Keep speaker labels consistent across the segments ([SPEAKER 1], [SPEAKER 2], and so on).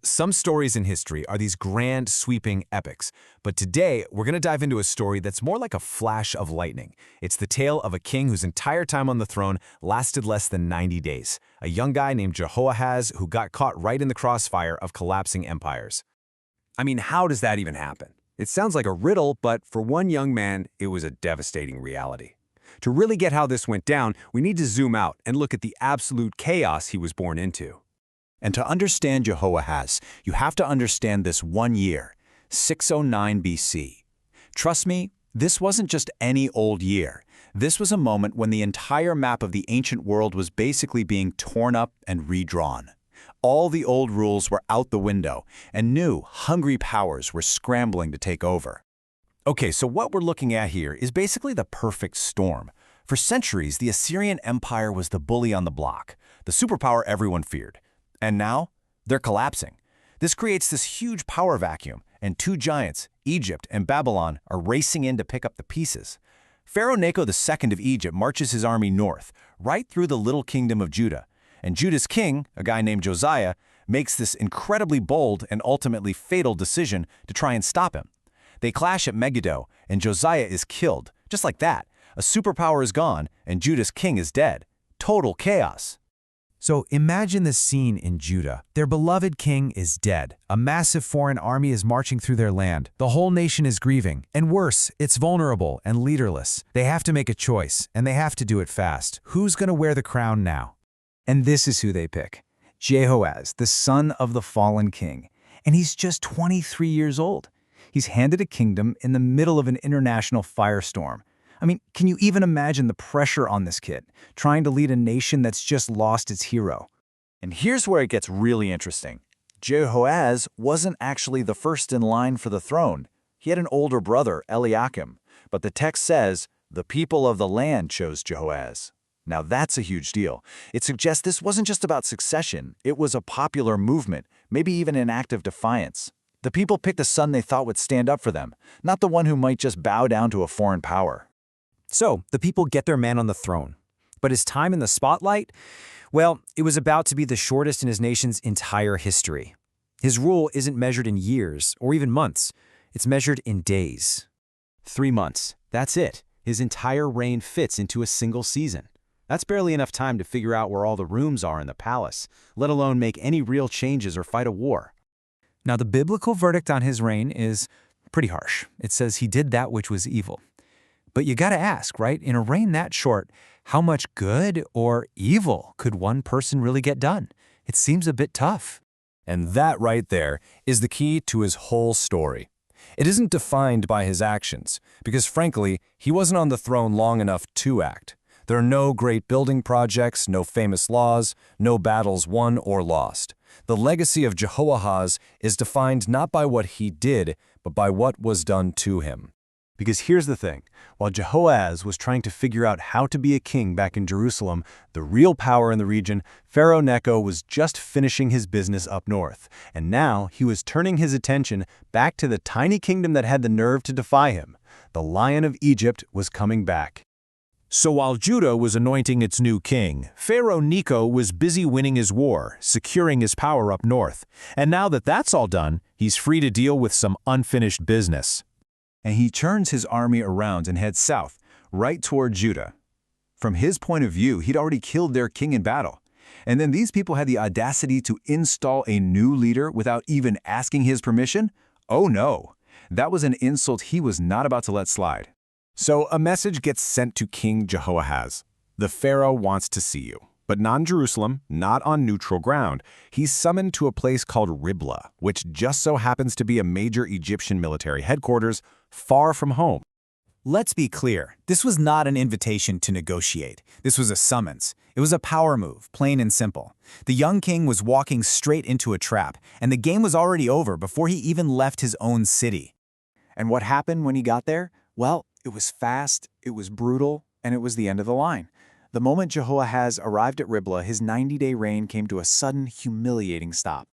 [SPEAKER 1] Some stories in history are these grand, sweeping epics. But today, we're going to dive into a story that's more like a flash of lightning. It's the tale of a king whose entire time on the throne lasted less than 90 days. A young guy named Jehoahaz who got caught right in the crossfire of collapsing empires.
[SPEAKER 2] I mean, how does that even happen? It sounds like a riddle, but for one young man, it was a devastating reality. To really get how this went down, we need to zoom out and look at the absolute chaos he was born into.
[SPEAKER 3] And to understand Jehoahaz, you have to understand this one year, 609 BC. Trust me, this wasn't just any old year. This was a moment when the entire map of the ancient world was basically being torn up and redrawn. All the old rules were out the window, and new, hungry powers were scrambling to take over. Okay, so what we're looking at here is basically the perfect storm. For centuries, the Assyrian Empire was the bully on the block, the superpower everyone feared. And now, they're collapsing. This creates this huge power vacuum, and two giants, Egypt and Babylon, are racing in to pick up the pieces. Pharaoh Necho II of Egypt marches his army north, right through the little kingdom of Judah. And Judah's king, a guy named Josiah, makes this incredibly bold and ultimately fatal decision to try and stop him. They clash at Megiddo, and Josiah is killed. Just like that, a superpower is gone, and Judah's king is dead. Total chaos.
[SPEAKER 4] So imagine this scene in Judah. Their beloved king is dead. A massive foreign army is marching through their land. The whole nation is grieving. And worse, it's vulnerable and leaderless. They have to make a choice, and they have to do it fast. Who's going to wear the crown now?
[SPEAKER 5] And this is who they pick. Jehoahaz, the son of the fallen king. And he's just 23 years old. He's handed a kingdom in the middle of an international firestorm. I mean, can you even imagine the pressure on this kid, trying to lead a nation that's just lost its hero?
[SPEAKER 3] And here's where it gets really interesting. Jehoahaz wasn't actually the first in line for the throne. He had an older brother, Eliakim. But the text says, the people of the land chose Jehoahaz. Now that's a huge deal. It suggests this wasn't just about succession. It was a popular movement, maybe even an act of defiance. The people picked a son they thought would stand up for them, not the one who might just bow down to a foreign power.
[SPEAKER 4] So, the people get their man on the throne. But his time in the spotlight? Well, it was about to be the shortest in his nation's entire history. His rule isn't measured in years or even months. It's measured in days.
[SPEAKER 1] 3 months. That's it. His entire reign fits into a single season. That's barely enough time to figure out where all the rooms are in the palace, let alone make any real changes or fight a war.
[SPEAKER 4] Now, the biblical verdict on his reign is pretty harsh. It says he did that which was evil. But you gotta ask, right? In a reign that short, how much good or evil could one person really get done? It seems a bit tough.
[SPEAKER 1] And that right there is the key to his whole story. It isn't defined by his actions, because frankly, he wasn't on the throne long enough to act. There are no great building projects, no famous laws, no battles won or lost. The legacy of Jehoahaz is defined not by what he did, but by what was done to him. Because here's the thing, while Jehoahaz was trying to figure out how to be a king back in Jerusalem, the real power in the region, Pharaoh Necho was just finishing his business up north. And now he was turning his attention back to the tiny kingdom that had the nerve to defy him. The Lion of Egypt was coming back. So while Judah was anointing its new king, Pharaoh Necho was busy winning his war, securing his power up north. And now that that's all done, he's free to deal with some unfinished business. And he turns his army around and heads south, right toward Judah. From his point of view, he'd already killed their king in battle. And then these people had the audacity to install a new leader without even asking his permission? Oh no, that was an insult he was not about to let slide. So a message gets sent to King Jehoahaz. The Pharaoh wants to see you, but not in Jerusalem, not on neutral ground. He's summoned to a place called Riblah, which just so happens to be a major Egyptian military headquarters, far from home.
[SPEAKER 5] Let's be clear, this was not an invitation to negotiate. This was a summons. It was a power move, plain and simple. The young king was walking straight into a trap, and the game was already over before he even left his own city. And what happened when he got there? Well, it was fast, it was brutal, and it was the end of the line. The moment Jehoahaz arrived at Riblah, his 90-day reign came to a sudden, humiliating stop.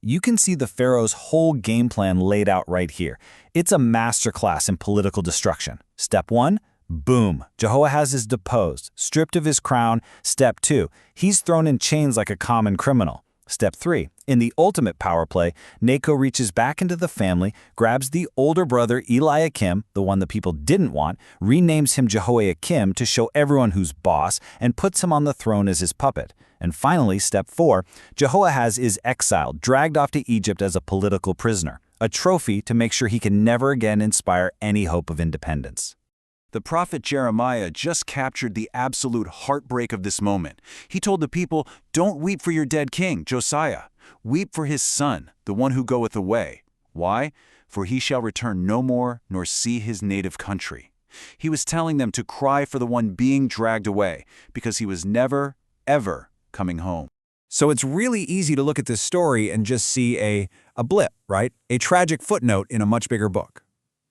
[SPEAKER 3] You can see the pharaoh's whole game plan laid out right here. It's a masterclass in political destruction. Step 1, boom, Jehoahaz is deposed, stripped of his crown. Step 2, he's thrown in chains like a common criminal. Step 3. In the ultimate power play, Necho reaches back into the family, grabs the older brother Eliakim, the one the people didn't want, renames him Jehoiakim to show everyone who's boss, and puts him on the throne as his puppet. And finally, step 4, Jehoahaz is exiled, dragged off to Egypt as a political prisoner, a trophy to make sure he can never again inspire any hope of independence. The prophet Jeremiah just captured the absolute heartbreak of this moment. He told the people, "Don't weep for your dead king, Josiah. Weep for his son, the one who goeth away. Why? For he shall return no more, nor see his native country." He was telling them to cry for the one being dragged away, because he was never, ever coming home.
[SPEAKER 2] So it's really easy to look at this story and just see a blip, right? A tragic footnote in a much bigger book.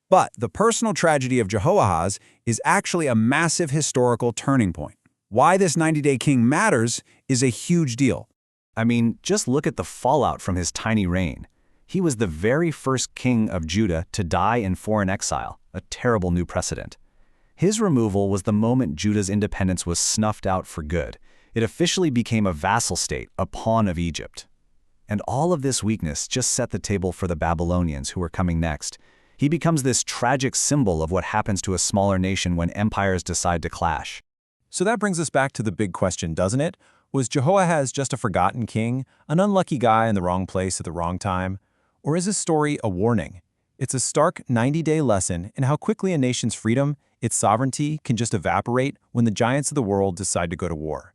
[SPEAKER 2] But the personal tragedy of Jehoahaz is actually a massive historical turning point. Why this 90-day king matters is a huge deal.
[SPEAKER 3] I mean, just look at the fallout from his tiny reign. He was the very first king of Judah to die in foreign exile, a terrible new precedent. His removal was the moment Judah's independence was snuffed out for good. It officially became a vassal state, a pawn of Egypt. And all of this weakness just set the table for the Babylonians who were coming next. He becomes this tragic symbol of what happens to a smaller nation when empires decide to clash.
[SPEAKER 1] So that brings us back to the big question, doesn't it? Was Jehoahaz just a forgotten king, an unlucky guy in the wrong place at the wrong time? Or is this story a warning? It's a stark 90-day lesson in how quickly a nation's freedom, its sovereignty, can just evaporate when the giants of the world decide to go to war.